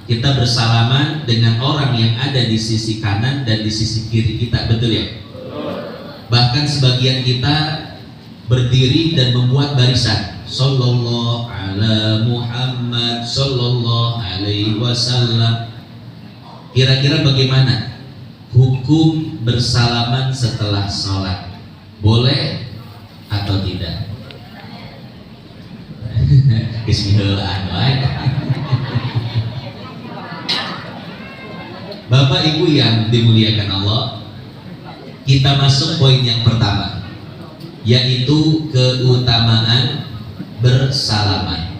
kita bersalaman dengan orang yang ada di sisi kanan dan di sisi kiri kita, betul ya? Bahkan sebagian kita berdiri dan membuat barisan, sallallahu ala Muhammad sallallahu alaihi wasallam. Kira-kira bagaimana hukum bersalaman setelah sholat? Boleh atau tidak? Bismillah. Bapak Ibu yang dimuliakan Allah, kita masuk poin yang pertama, yaitu keutamaan bersalaman.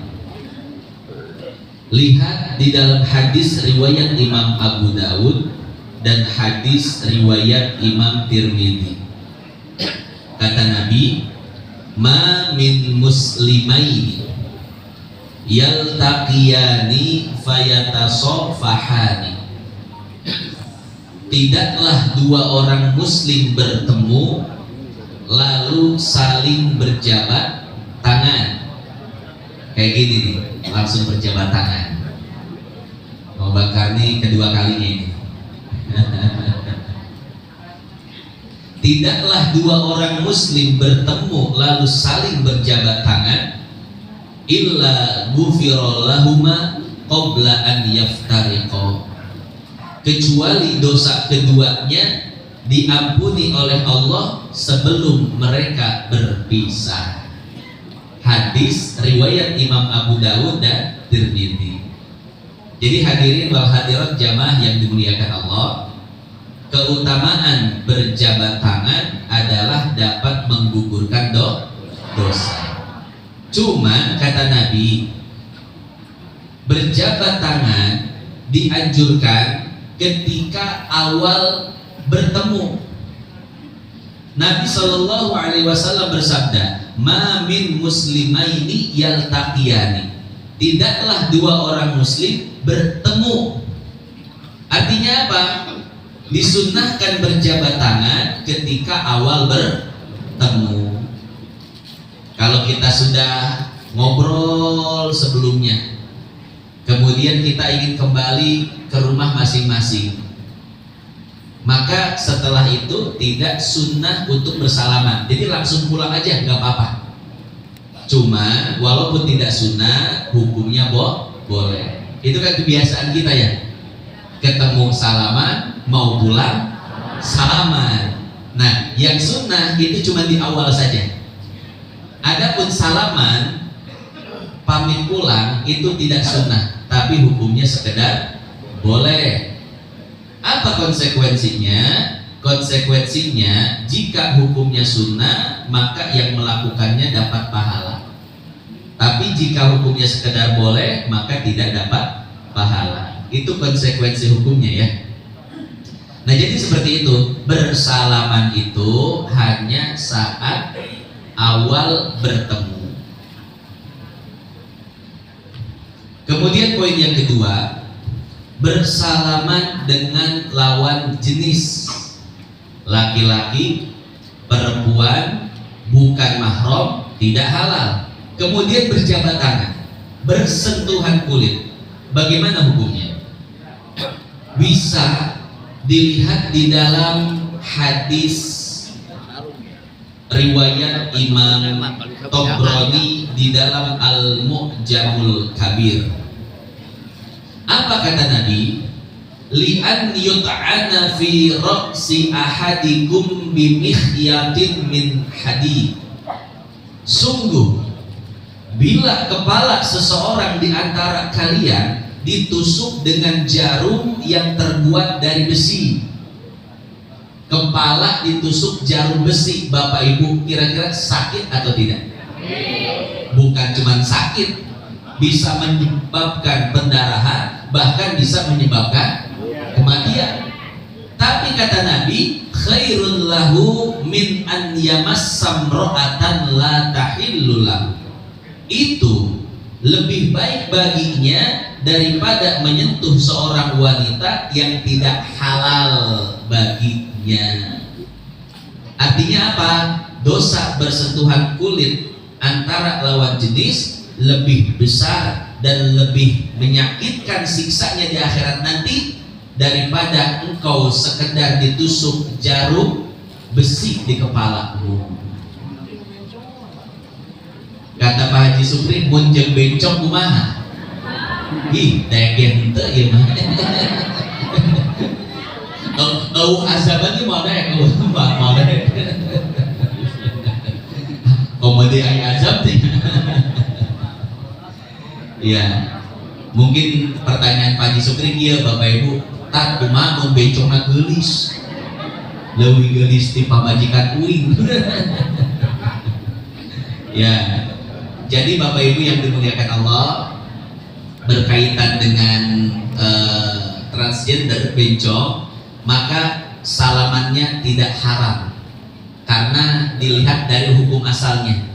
Lihat di dalam hadis riwayat Imam Abu Dawud dan hadis riwayat Imam Tirmidzi. Kata Nabi, ma min muslimaini yaltaqiyani fayatasaffahani. Tidaklah dua orang muslim bertemu lalu saling berjabat tangan. Kayak gini nih, langsung berjabat tangan. Mau bakar nih kedua kalinya ini. Tidaklah dua orang muslim bertemu lalu saling berjabat tangan illa ghufira lahuma qabla an yaftariqa, kecuali dosa keduanya diampuni oleh Allah sebelum mereka berpisah. Hadis riwayat Imam Abu Dawud dan Tirmidzi. Jadi hadirin wal hadirat jamaah yang dimuliakan Allah, keutamaan berjabat tangan adalah dapat menggugurkan dosa. Cuma kata Nabi, berjabat tangan dianjurkan ketika awal bertemu. Nabi Shallallahu Alaihi Wasallam bersabda, ma min muslimaini yaltaqiyani, tidaklah dua orang muslim bertemu. Artinya apa? Disunnahkan berjabat tangan ketika awal bertemu. Kalau kita sudah ngobrol sebelumnya, kemudian kita ingin kembali ke rumah masing-masing, maka setelah itu tidak sunnah untuk bersalaman. Jadi langsung pulang aja, nggak apa-apa. Cuma walaupun tidak sunnah, hukumnya boleh. Itu kan kebiasaan kita ya, ketemu salaman, mau pulang salaman. Nah, yang sunnah itu cuma di awal saja. Adapun salaman pamit pulang itu tidak sunnah, tapi hukumnya sekedar boleh. Apa konsekuensinya? Konsekuensinya jika hukumnya sunnah, maka yang melakukannya dapat pahala. Tapi jika hukumnya sekedar boleh, maka tidak dapat pahala. Itu konsekuensi hukumnya ya. Nah, jadi seperti itu. Bersalaman itu hanya saat awal bertemu. Kemudian poin yang kedua, bersalaman dengan lawan jenis, laki-laki, perempuan, bukan mahram, tidak halal. Kemudian berjabat tangan, bersentuhan kulit, bagaimana hukumnya? Bisa dilihat di dalam hadis riwayat Imam Tabrani di dalam Al-Mu'jamul Kabir. Apa kata Nabi? Li'an yut'ana fi ra'si ahadikum bimikhyatin min hadid. Sungguh, bila kepala seseorang di antara kalian ditusuk dengan jarum yang terbuat dari besi. Kepala ditusuk jarum besi, Bapak Ibu, kira-kira sakit atau tidak? Bukan cuma sakit, bisa menyebabkan pendarahan, bahkan bisa menyebabkan kematian. Tapi kata Nabi, khairun lahu min an yamassam ro'atan la tahillu lahu. Itu lebih baik baginya daripada menyentuh seorang wanita yang tidak halal baginya. Artinya apa? Dosa bersentuhan kulit antara lawan jenis lebih besar dan lebih menyakitkan siksanya di akhirat nanti daripada engkau sekedar ditusuk jarum besi di kepalamu. Kata Pak Haji Supri, mun jeung bencong kumaha? Ih, degen teu ieu mah. Azaban ieu mau daek, mau daek. Komedi aya azab teh. Ya, mungkin pertanyaan Pak Haji Supri kieu Bapak Ibu, tak kumaha mun bencongna geulis. Leuwih geulis ti pamajikan uing. Ya. Jadi Bapak Ibu yang dimuliakan Allah, berkaitan dengan transgender bencong, maka salamannya tidak haram karena dilihat dari hukum asalnya.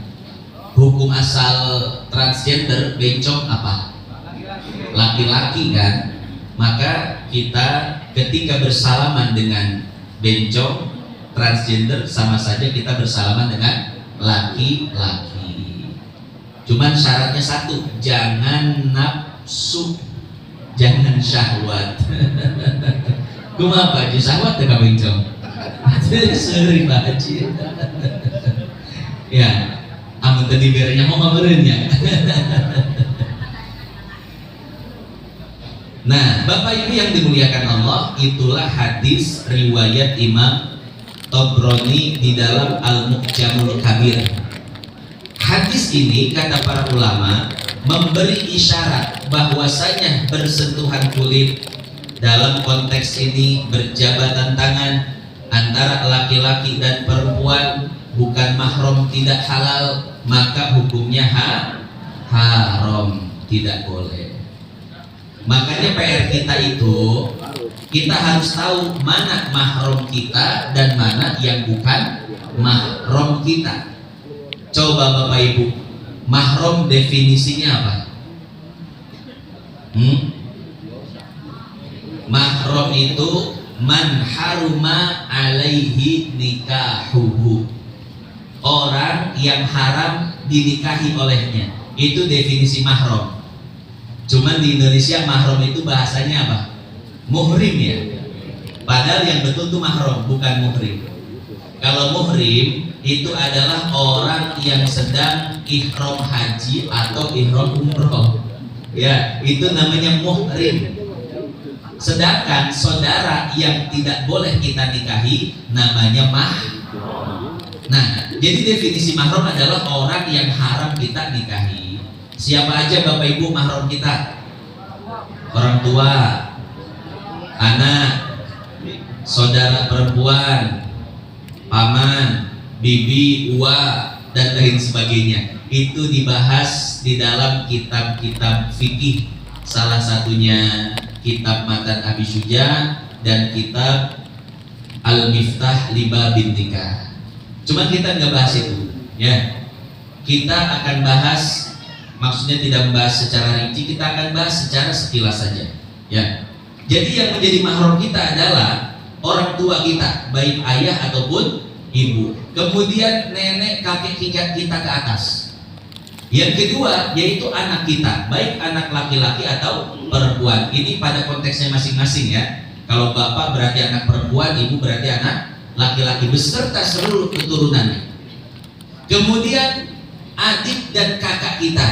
Hukum asal transgender bencong apa? Laki-laki kan? Maka kita ketika bersalaman dengan bencong transgender sama saja kita bersalaman dengan laki-laki. Cuman syaratnya satu, jangan nafsu, jangan syahwat. Kumaha Pak Haji, syahwat teh ka bencong? Seueur Pak Haji. Ya, amun teu diberenya mau meureun nya. Nah, Bapak Ibu yang dimuliakan Allah, itulah hadis riwayat Imam Tabrani di dalam Al-Mu'jamul Kabir. Hadis ini kata para ulama memberi isyarat bahwasanya bersentuhan kulit dalam konteks ini berjabatan tangan antara laki-laki dan perempuan bukan mahram, tidak halal, maka hukumnya haram, tidak boleh. Makanya PR kita itu kita harus tahu mana mahram kita dan mana yang bukan mahram kita. Coba Bapak Ibu, mahram definisinya apa? Mahram itu man haruma alaihi nikahuhu, orang yang haram dinikahi olehnya. Itu definisi mahram. Cuman di Indonesia mahram itu bahasanya apa? Muhrim ya. Padahal yang betul itu mahram, bukan muhrim. Kalau muhrim itu adalah orang yang sedang ihram haji atau ihram umroh. Ya, itu namanya muhrim. Sedangkan saudara yang tidak boleh kita nikahi namanya mahram. Nah, jadi definisi mahram adalah orang yang haram kita nikahi. Siapa aja Bapak Ibu mahram kita? Orang tua, anak, saudara perempuan, paman, bibi, uwa, dan lain sebagainya. Itu dibahas di dalam kitab-kitab fikih, salah satunya kitab Matan Abi Syuja dan kitab Al-Miftah Liba bin Nikah. Cuman kita nggak bahas itu, ya. Kita akan bahas, maksudnya tidak membahas secara rinci, kita akan bahas secara sekilas saja, ya. Jadi yang menjadi mahram kita adalah orang tua kita, baik ayah ataupun ibu. Kemudian nenek, kakek kita ke atas. Yang kedua yaitu anak kita, baik anak laki-laki atau perempuan. Ini pada konteksnya masing-masing ya. Kalau bapak berarti anak perempuan, ibu berarti anak laki-laki beserta seluruh keturunannya. Kemudian adik dan kakak kita.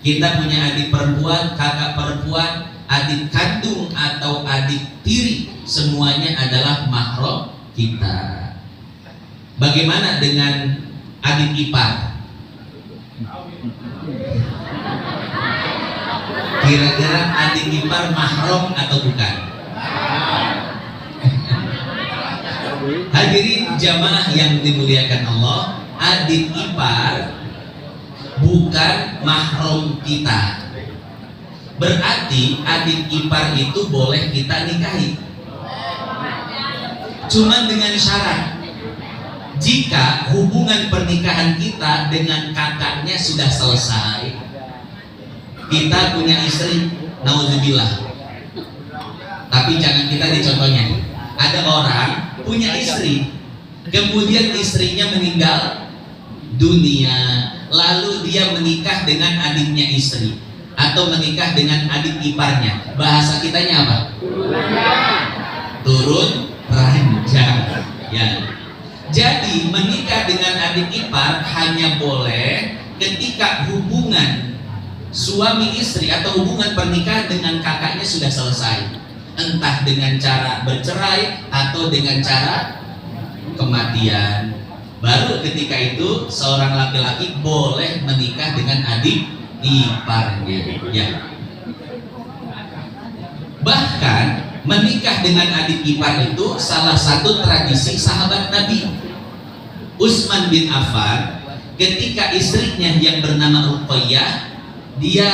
Kita punya adik perempuan, kakak perempuan, adik kandung atau adik tiri, semuanya adalah mahram kita. Bagaimana dengan adik ipar? Kira-kira adik ipar mahram atau bukan? Hadirin jamaah yang dimuliakan Allah, adik ipar bukan mahram kita. Berarti adik ipar itu boleh kita nikahi, cuman dengan syarat jika hubungan pernikahan kita dengan kakaknya sudah selesai. Kita punya istri, nauzubillah, tapi jangan kita dicontohnya. Ada orang punya istri, kemudian istrinya meninggal dunia, lalu dia menikah dengan adiknya istri. atau menikah dengan adik iparnya, bahasa kitanya apa? Turun ranjang. Ya. Jadi menikah dengan adik ipar hanya boleh ketika hubungan suami istri atau hubungan pernikahan dengan kakaknya sudah selesai, entah dengan cara bercerai atau dengan cara kematian. Baru ketika itu seorang laki-laki boleh menikah dengan adik iparnya. Ya. Bahkan menikah dengan adik ipar itu salah satu tradisi sahabat Nabi. Utsman bin Affan ketika istrinya yang bernama Ruqayyah, dia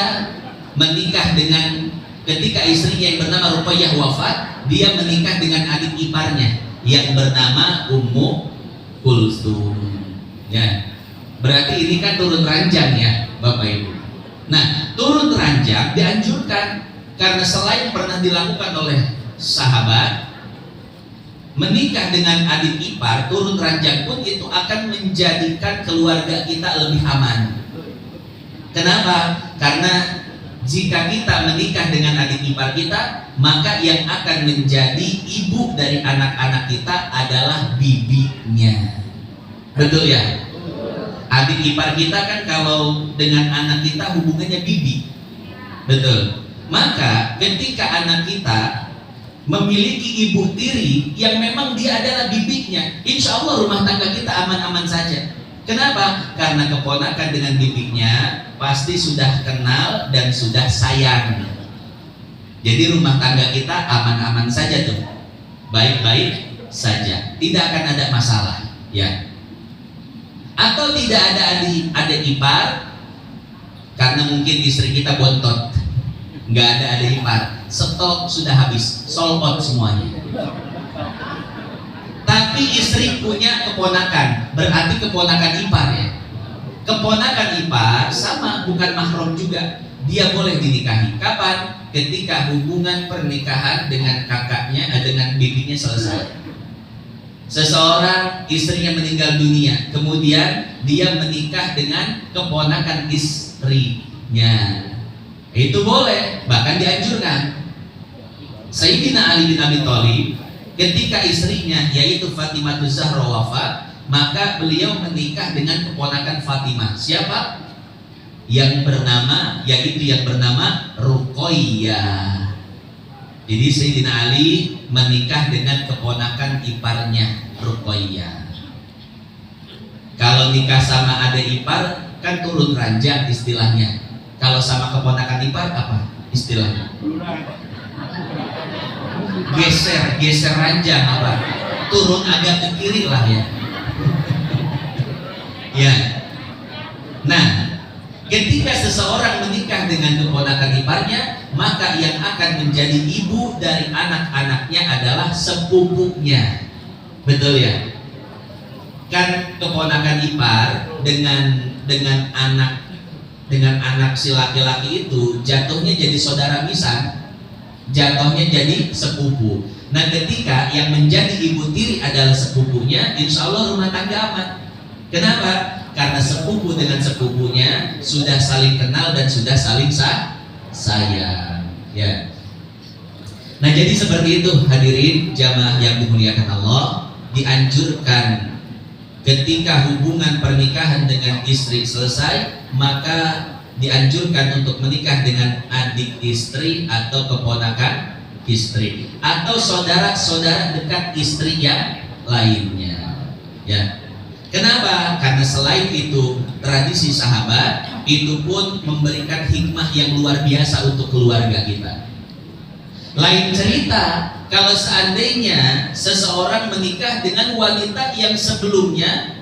menikah dengan, ketika istrinya yang bernama Ruqayyah wafat, dia menikah dengan adik iparnya yang bernama Ummu Kulsum. Ya. Berarti ini kan turun ranjang ya Bapak Ibu. Nah, turun ranjang dianjurkan karena selain pernah dilakukan oleh sahabat, menikah dengan adik ipar turun ranjang pun itu akan menjadikan keluarga kita lebih aman. Kenapa? Karena jika kita menikah dengan adik ipar kita, maka yang akan menjadi ibu dari anak-anak kita adalah bibinya. Betul ya? Adik ipar kita kan kalau dengan anak kita hubungannya bibi. Betul. Maka ketika anak kita memiliki ibu tiri yang memang dia adalah bibinya, insya Allah rumah tangga kita aman-aman saja. Kenapa? Karena keponakan dengan bibinya pasti sudah kenal dan sudah sayang. Jadi rumah tangga kita aman-aman saja tuh, baik-baik saja, tidak akan ada masalah ya. Atau tidak ada adik ipar karena mungkin istri kita bontot, nggak ada adik ipar, stok sudah habis, sold out semuanya. Tapi istri punya keponakan, berarti keponakan ipar ya. Keponakan ipar sama, bukan mahram juga, dia boleh dinikahi. Kapan? Ketika hubungan pernikahan dengan kakaknya, dengan bibinya selesai. Seseorang istrinya meninggal dunia, kemudian dia menikah dengan keponakan istrinya, itu boleh, bahkan dianjurkan. Sayyidina Ali bin Abi Thalib ketika istrinya yaitu Fatimah Zahra wafat, maka beliau menikah dengan keponakan Fatimah. Siapa? Yang bernama Ruqayyah. Jadi Sayyidina Ali menikah dengan keponakan iparnya Ruqayyah. Kalau nikah sama adik ipar kan turun ranjang istilahnya. Kalau sama keponakan ipar apa istilahnya? Geser ranjang apa? Turun agak ke kiri lah ya. Ya. Nah, ketika seseorang menikah dengan keponakan iparnya, maka yang akan menjadi ibu dari anak-anaknya adalah sepupunya. Betul ya? Kan keponakan ipar dengan anak si laki-laki itu jatuhnya jadi saudara misah, jatuhnya jadi sepupu. Nah, ketika yang menjadi ibu tiri adalah sepupunya, insya Allah rumah tangga aman. Kenapa? Karena sepupu dengan sepupunya sudah saling kenal dan sudah saling sayang. Ya. Nah, jadi seperti itu hadirin jamaah yang dimuliakan Allah, dianjurkan ketika hubungan pernikahan dengan istri selesai, maka dianjurkan untuk menikah dengan adik istri atau keponakan istri atau saudara-saudara dekat istri yang lainnya. Ya. Kenapa? Karena selain itu tradisi sahabat itu pun memberikan hikmah yang luar biasa untuk keluarga kita. Lain cerita kalau seandainya seseorang menikah dengan wanita yang sebelumnya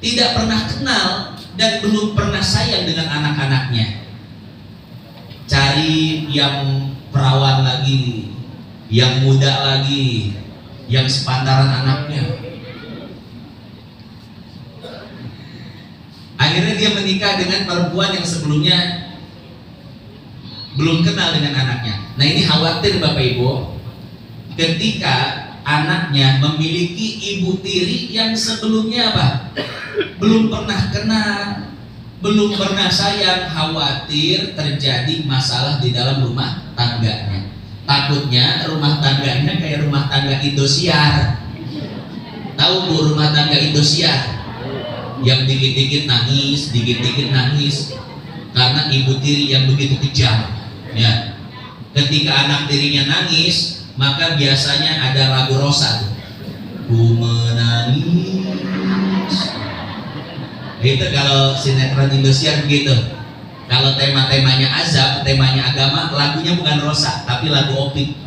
tidak pernah kenal dan belum pernah sayang dengan anak-anaknya. Cari yang perawan lagi, yang muda lagi, yang sepantaran anaknya. Akhirnya dia menikah dengan perempuan yang sebelumnya belum kenal dengan anaknya. Nah, ini khawatir Bapak Ibu, ketika anaknya memiliki ibu tiri yang sebelumnya apa? Belum pernah kenal, Belum pernah sayang, khawatir terjadi masalah di dalam rumah tangganya. Takutnya rumah tangganya kayak rumah tangga Indosiar. Tahu Bu rumah tangga Indosiar? Yang dikit-dikit nangis, dikit-dikit nangis karena ibu tiri yang begitu kejam. Ya. Ketika anak tirinya nangis, maka biasanya ada lagu Rosa. Ku menangis. Itu kalau sinetron Indosiar begitu. Kalau tema-temanya azab, temanya agama, lagunya bukan Rosa, tapi lagu Opik.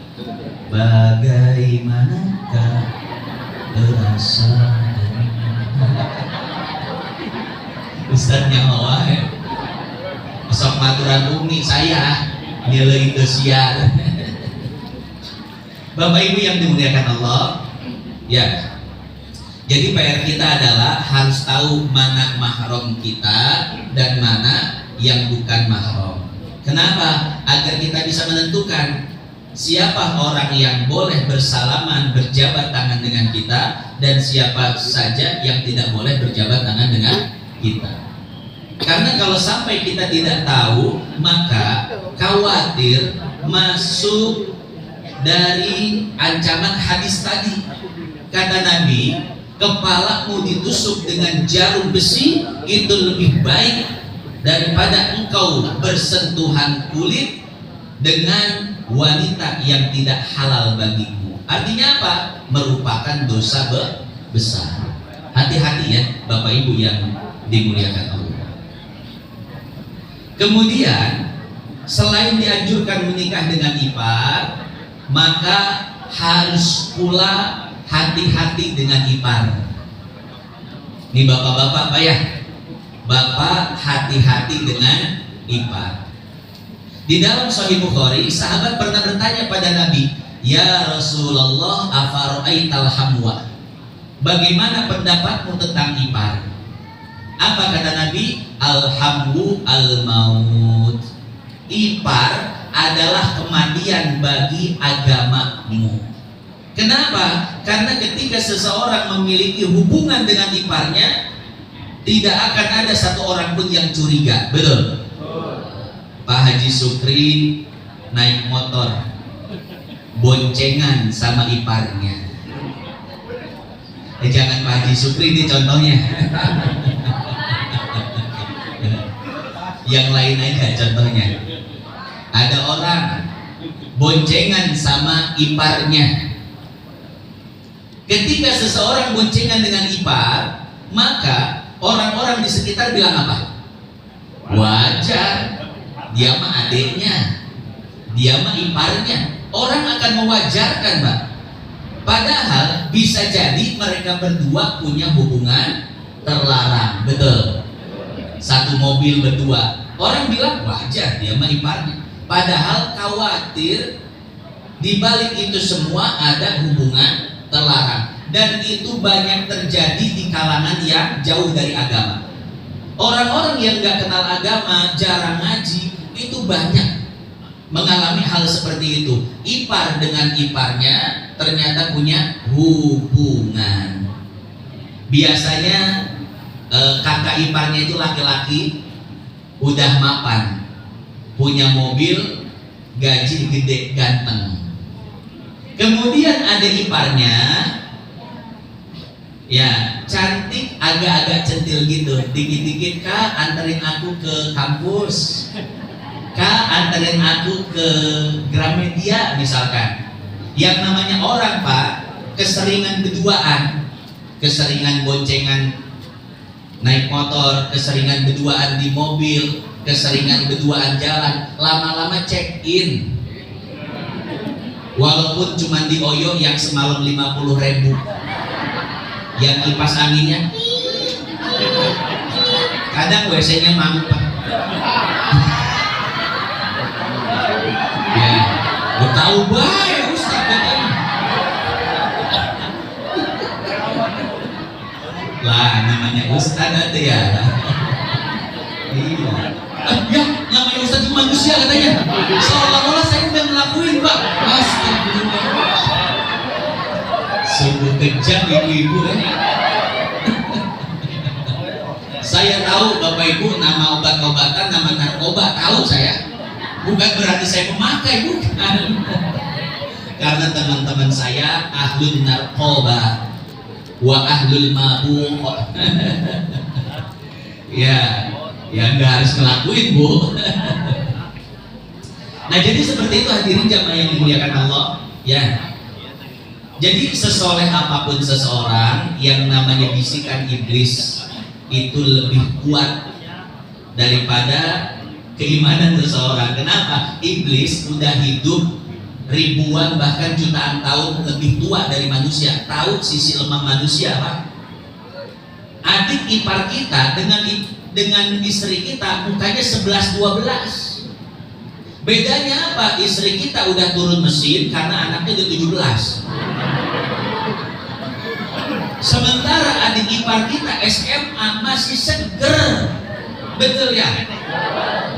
Bagaimanakah rasa Ustaznya Hawa sok maturan umi saya nilai Indosiar. Bapak Ibu yang dimuliakan Allah, ya. Jadi PR kita adalah harus tahu mana mahram kita dan mana yang bukan mahram. Kenapa? Agar kita bisa menentukan siapa orang yang boleh bersalaman, berjabat tangan dengan kita, dan siapa saja yang tidak boleh berjabat tangan dengan kita. Karena kalau sampai kita tidak tahu, maka khawatir masuk dari ancaman hadis tadi. Kata Nabi, kepalamu ditusuk dengan jarum besi itu lebih baik daripada engkau bersentuhan kulit dengan wanita yang tidak halal bagimu. Artinya apa? Merupakan dosa besar. Hati-hati ya Bapak Ibu yang dimuliakan Allah. Kemudian selain dianjurkan menikah dengan ipar, maka harus pula hati-hati dengan ipar. Ini bapak-bapak Pak ya, bapak hati-hati dengan ipar. Di dalam Sahih Bukhari, sahabat pernah bertanya pada Nabi, ya Rasulullah, afara'aital hamwa, bagaimana pendapatmu tentang ipar? Apa kata Nabi? Alhamdu al-maut. Ipar adalah kematian bagi agamamu. Kenapa? Karena ketika seseorang memiliki hubungan dengan iparnya, tidak akan ada satu orang pun yang curiga. Betul? Pak Haji Sukri naik motor boncengan sama iparnya. Jangan Pak Haji Sukri, ini contohnya. Yang lain aja contohnya. Ada orang boncengan sama iparnya. Ketika seseorang boncengan dengan ipar, maka orang-orang di sekitar bilang apa? Wajar, dia mah adiknya, dia mah iparnya. Orang akan mewajarkan, Pak. Padahal bisa jadi mereka berdua punya hubungan terlarang. Betul? Satu mobil berdua, orang bilang wajar, dia mah iparnya. Padahal khawatir di balik itu semua ada hubungan terlarang, dan itu banyak terjadi di kalangan yang jauh dari agama. Orang-orang yang gak kenal agama, jarang ngaji, itu banyak mengalami hal seperti itu. Ipar dengan iparnya ternyata punya hubungan. Biasanya kakak iparnya itu laki-laki, udah mapan, punya mobil, gaji gede, ganteng. Kemudian ada iparnya, ya cantik, agak-agak centil gitu, dikit-dikit, Kak anterin aku ke kampus, Kak anterin aku ke Gramedia misalkan. Yang namanya orang Pak, keseringan berduaan, keseringan boncengan naik motor, keseringan berduaan di mobil, keseringan berduaan jalan, lama-lama check in. Walaupun cuma di Oyo yang semalam 50.000, yang kipas anginnya kadang WC-nya mampet. Ya, gue tahu baik Ustaz katanya. Lah namanya Ustaz ada ya. Iya. Ya, namanya Ustaz itu manusia katanya. Seolah-olah saya udah ngelakuin, Pak. Astagfirullah. Sungguh kejam ibu-ibu ya. Saya Saya tahu Bapak Ibu nama obat-obatan, nama narkoba, tahu saya. Bukan berarti saya pemakai, bukan. Karena teman-teman saya ahlul narkoba wa ahlul mabuk. Ya nggak harus ngelakuin, Bu. Nah, jadi seperti itu hadirin jamaah yang dimuliakan Allah. Ya. Jadi sesoleh apapun seseorang, yang namanya bisikan iblis itu lebih kuat daripada keimanan seseorang. Kenapa? Iblis udah hidup ribuan bahkan jutaan tahun lebih tua dari manusia. Tahu sisi lemah manusia, Pak? Adik ipar kita dengan istri kita mukanya 11-12. Bedanya apa? Istri kita udah turun mesin karena anaknya udah 17. Sementara adik ipar kita SMA masih seger. Betul ya?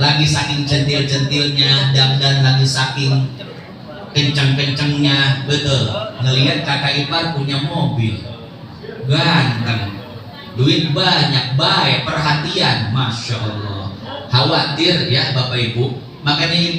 Lagi saking centil-centilnya, dandan lagi saking kenceng-kencengnya. Betul. Ngelihat kakak ipar punya mobil, ganteng, duit banyak, baik, perhatian, Masya Allah. Khawatir ya Bapak Ibu. Makanya